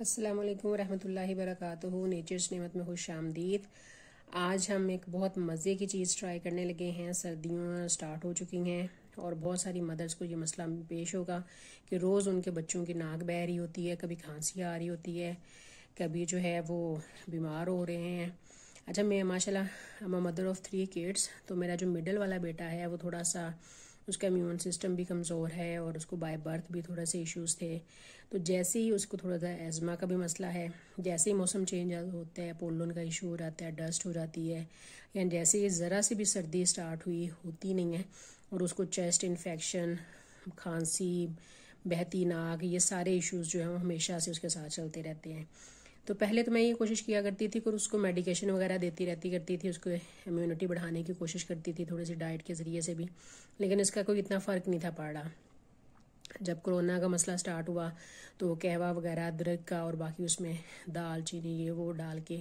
अस्सलाम वालेकुम रहमतुल्लाहि बरकातुहू। नेचर्स नेमत में खुश आमदीद। आज हम एक बहुत मज़े की चीज़ ट्राई करने लगे हैं। सर्दियाँ स्टार्ट हो चुकी हैं और बहुत सारी मदर्स को ये मसला पेश होगा कि रोज़ उनके बच्चों की नाक बह रही होती है, कभी खांसी आ रही होती है, कभी जो है वो बीमार हो रहे हैं। अच्छा, मैं माशाल्लाह I am a mother of 3 kids. तो मेरा जो मिडल वाला बेटा है वो थोड़ा सा उसका इम्यून सिस्टम भी कमज़ोर है और उसको बाय बर्थ भी थोड़े से इश्यूज़ थे। तो जैसे ही उसको थोड़ा सा एज़मा का भी मसला है, जैसे ही मौसम चेंज होता है, पोलन का इशू हो जाता है, डस्ट हो जाती है, या जैसे ही ज़रा सी भी सर्दी स्टार्ट हुई होती नहीं है और उसको चेस्ट इन्फेक्शन, खांसी, बहती नाक, ये सारे इश्यूज़ जो हैं वो हमेशा से उसके साथ चलते रहते हैं। तो पहले तो मैं ये कोशिश किया करती थी कि उसको मेडिकेशन वगैरह देती रहती करती थी, उसको इम्यूनिटी बढ़ाने की कोशिश करती थी थोड़ी सी डाइट के ज़रिए से भी, लेकिन इसका कोई इतना फ़र्क नहीं था पड़ रहा। जब कोरोना का मसला स्टार्ट हुआ तो कहवा वगैरह, अदरक का और बाकी उसमें दाल चीनी ये वो डाल के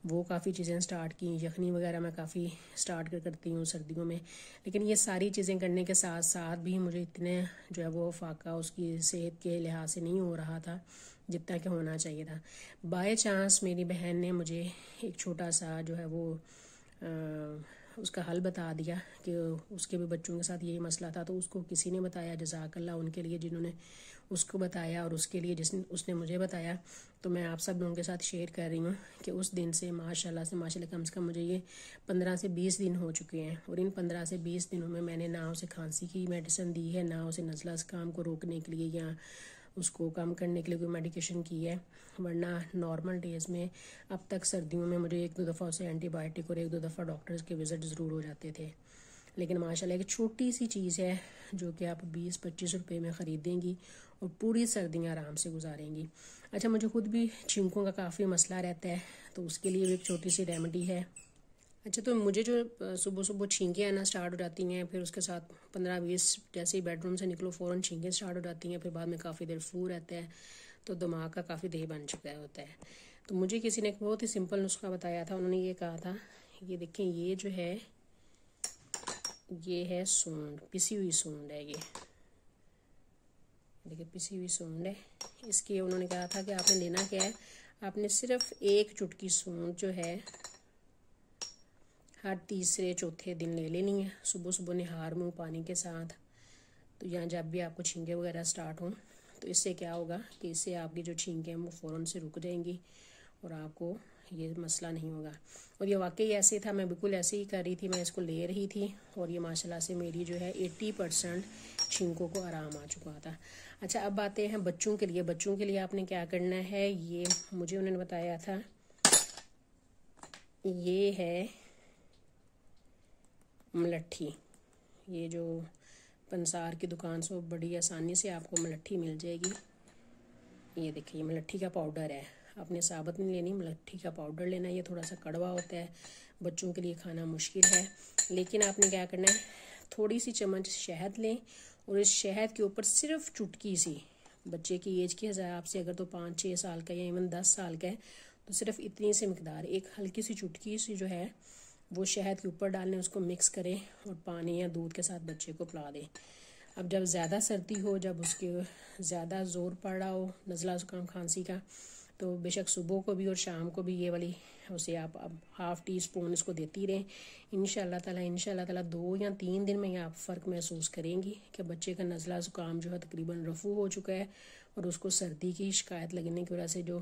वो काफ़ी चीज़ें स्टार्ट की। यखनी वगैरह मैं काफ़ी स्टार्ट करती हूँ सर्दियों में। लेकिन ये सारी चीज़ें करने के साथ साथ भी मुझे इतने जो है वो फाका उसकी सेहत के लिहाज से नहीं हो रहा था जितना कि होना चाहिए था। बाय चांस मेरी बहन ने मुझे एक छोटा सा जो है वो उसका हल बता दिया कि उसके भी बच्चों के साथ यही मसला था। तो उसको किसी ने बताया, जज़ाकल्लाह उनके लिए जिन्होंने उसको बताया और उसके लिए जिसने उसने मुझे बताया। तो मैं आप सब लोगों के साथ शेयर कर रही हूँ कि उस दिन से माशाल्लाह कम से कम मुझे ये 15 से 20 दिन हो चुके हैं और इन 15 से 20 दिनों में मैंने ना उसे खांसी की मेडिसिन दी है, ना उसे नज़ला ज़ुकाम को रोकने के लिए या उसको कम करने के लिए कोई मेडिकेशन की है। वरना नॉर्मल डेज़ में अब तक सर्दियों में मुझे 1-2 दफ़ा उसे एंटीबायोटिक और 1-2 दफ़ा डॉक्टर्स के विज़िट ज़रूर हो जाते थे। लेकिन माशाल्लाह एक छोटी सी चीज़ है जो कि आप 20-25 रुपए में ख़रीदेंगी और पूरी सर्दियाँ आराम से गुजारेंगी। अच्छा, मुझे खुद भी छींकों का काफ़ी मसला रहता है, तो उसके लिए भी एक छोटी सी रेमेडी है। अच्छा, तो मुझे जो सुबह सुबह छींकें आना स्टार्ट हो जाती हैं, फिर उसके साथ 15-20 जैसे ही बेडरूम से निकलो फ़ौरन छींकें स्टार्ट हो जाती हैं, फिर बाद में काफ़ी देर फ्लू रहता है, तो दिमाग का काफ़ी देह बन चुका होता है। तो मुझे किसी ने एक बहुत ही सिंपल नुस्खा बताया था। उन्होंने ये कहा था, ये देखें, ये जो है ये है सूंड, पिसी हुई सूंड है। ये देखिए पिसी हुई सूंड है। इसकी उन्होंने कहा था कि आपने लेना क्या है, आपने सिर्फ एक चुटकी सूंड जो है हर तीसरे चौथे दिन ले लेनी है, सुबह सुबह निहार मुँह पानी के साथ। तो यहाँ जब भी आपको छींकें वगैरह स्टार्ट हों तो इससे क्या होगा कि इससे आपकी जो छींकें हैं वो फ़ौरन से रुक जाएंगी और आपको ये मसला नहीं होगा। और ये वाकई ऐसे था, मैं बिल्कुल ऐसे ही कर रही थी, मैं इसको ले रही थी और ये माशाल्लाह से मेरी जो है 80% छींकों को आराम आ चुका था। अच्छा, अब आते हैं बच्चों के लिए। बच्चों के लिए आपने क्या करना है, ये मुझे उन्होंने बताया था, ये है मलट्ठी। ये जो पंसार की दुकान से बड़ी आसानी से आपको मलट्ठी मिल जाएगी। ये देखिए, मलट्ठी का पाउडर है, आपने साबुत नहीं लेनी, मलट्ठी का पाउडर लेना है। ये थोड़ा सा कड़वा होता है, बच्चों के लिए खाना मुश्किल है, लेकिन आपने क्या करना है, थोड़ी सी चम्मच शहद लें और इस शहद के ऊपर सिर्फ चुटकी सी, बच्चे की एज के हिसाब से अगर तो 5-6 साल का या इवन 10 साल का है तो सिर्फ इतनी सी मिकदार, एक हल्की सी चुटकी सी जो है वो शहद के ऊपर डालने, उसको मिक्स करें और पानी या दूध के साथ बच्चे को पिला दें। अब जब ज़्यादा सर्दी हो, जब उसके ज़्यादा ज़ोर पड़ रहा हो नज़ला ज़ुकाम खांसी का, तो बेशक सुबह को भी और शाम को भी ये वाली उसे आप अब हाफ़ टी स्पून इसको देती रहें। इंशाल्लाह ताला 2 या 3 दिन में ही आप फ़र्क महसूस करेंगी कि बच्चे का नज़ला ज़ुकाम जो है तकरीबन रफू हो चुका है और उसको सर्दी की शिकायत लगने की वजह से जो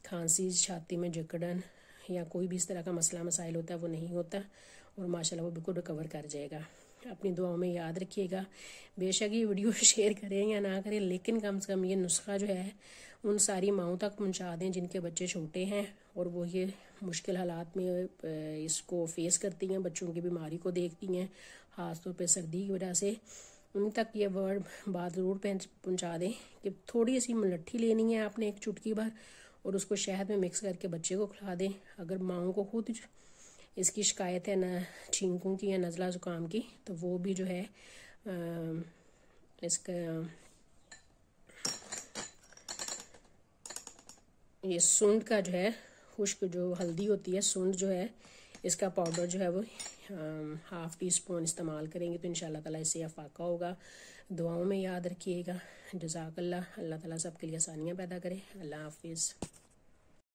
खांसी, छाती में जकड़न या कोई भी इस तरह का मसला मसाइल होता है वो नहीं होता और माशाल्लाह वो बिल्कुल रिकवर कर जाएगा। अपनी दुआओं में याद रखिएगा। बेशक ये वीडियो शेयर करें या ना करें, लेकिन कम से कम ये नुस्खा जो है उन सारी माओं तक पहुंचा दें जिनके बच्चे छोटे हैं और वो ये मुश्किल हालात में इसको फेस करती हैं, बच्चों की बीमारी को देखती हैं, ख़ासतौर पे सर्दी की वजह से। उन तक ये वर्ड बात ज़रूर पहुंचा दें कि थोड़ी सी मलट्ठी लेनी है आपने, एक चुटकी भर, और उसको शहद में मिक्स करके बच्चे को खिला दें। अगर माओं को खुद इसकी शिकायत है ना छींकों की या नज़ला ज़ुकाम की, तो वो भी जो है इसका ये सूंड का जो है खुश्क जो हल्दी होती है, सूंड जो है इसका पाउडर जो है वो हाफ़ टी स्पून इस्तेमाल करेंगे तो इंशाल्लाह ताला इससे अफाका होगा। दुआओं में याद रखिएगा। जज़ाकल्लाह। अल्लाह ताला सबके लिए आसानियाँ पैदा करे। अल्लाह हाफिज़।